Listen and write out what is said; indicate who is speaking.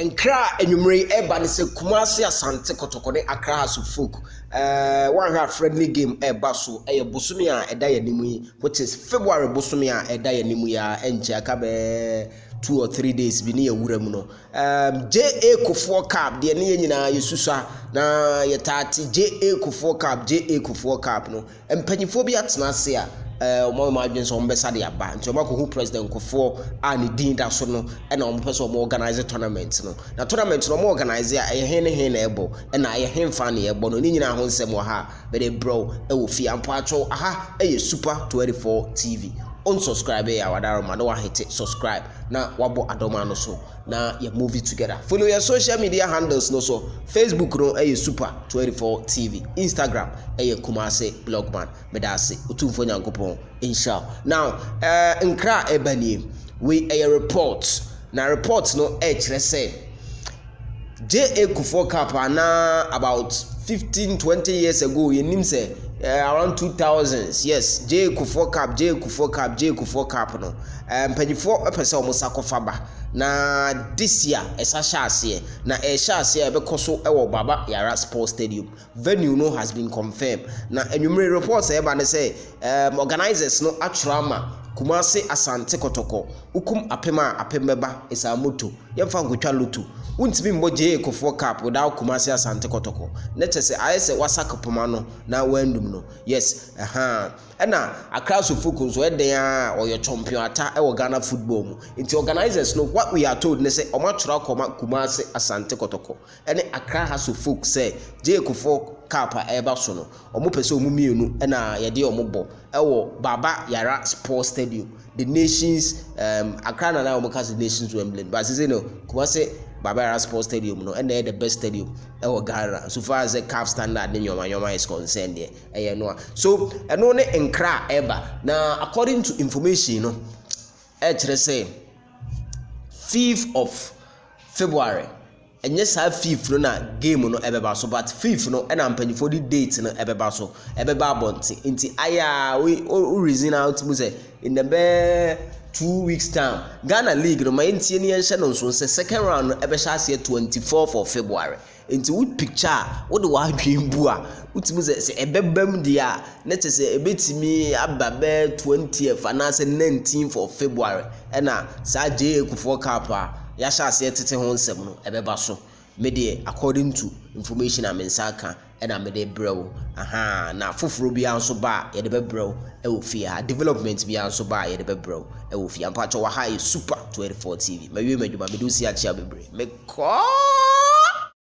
Speaker 1: Accra enumere eba ne se Kumasi Asante Kotoko ne Accra House of Folk. One have friendly game eba so bosumi a eda yanimu yi, which is February bosumi a eda yanimu ya enche aka be 2 or 3 days bi ne yewura mu no. J.A KUFFOUR CUP de ne nyina yesusa na yetati J.A KUFFOUR CUP no. Empanyifo bi atena ase a omo adwen so mbesa de aba nti omo ko president Kufuor a ne din da so no e na omo pese omo organize tournament no na tournament no omo organize a he na ebo e na ye he mfa na ebo no ni nyina ho nsem wo ha be de bro e wo fi ampo atwo aha e super 24 TV unsubscribe ya wadaro ma no wa hit subscribe na wabo adoma no so na ya movie together. Follow your social media handles no so Facebook no super 24 TV, Instagram Kumasi blogman medase otumfo nyankopon inshallah. Now nkra ebani we report na report no kire say J.A KUFFOUR CUP na about 15-20 years ago yenim say around 2000s. Yes, J.A KUFFOUR CUP no mpanyifo epese omo sakofaba na this year esa shase na shase e be koso ewo Baba Yara Sports Stadium. Venue no has been confirmed na enumere reports e ba ne say organizers no atrama Kumasi Asante Kotoko ukum apemeba isa moto yemfa nkotwa loto untimi mbo J.A KUFFOUR CUP without Kumasi Asante Kotoko netese ayese wasakopoma no na wandum no. Yes na Accra so focus so eden a oyo champion ata e wo Ghana football mu nti organizers no what we are told ne say omatwra Kumasi Asante Kotoko ene Accra has so focus say J.A KUFFOUR CUP eba so no omo pese omo mienu na ye de omo bo ewo Baba Yara Sports Stadium, the nations Accra na omo cast the nations Wembley but say no Kumasi Baba Yara Sports Stadium no and they the best stadium ewo Ghana so far as the CAF standard in yoma is concerned there no so eno ne nkra eba na according to information no kire say 5th of February enye sa 5th no na game no ebeba so but 5th no na mpanyifo di date no ebeba so ebeba abonti nti aya we reason out mu say in the 2 weeks time Ghana League no my ntie ni enhye no so say second round no ebesha ase 24th of February nti would picture wo de wa adwenbu a utimi say ebebam dia na tese ebetimi ababe 20th and 19th of February na sa J.A KUFFOUR CUP a ya sha ase tete ho nsem no ebeba so me according to information amensaka na me de brew na foforo bia nso ba ye de bebrew e wo fia development bia nso ba ye de bebrew e wo fia mpacho wa ha super 24 TV me wi madwuma me do si a chia bebre me ko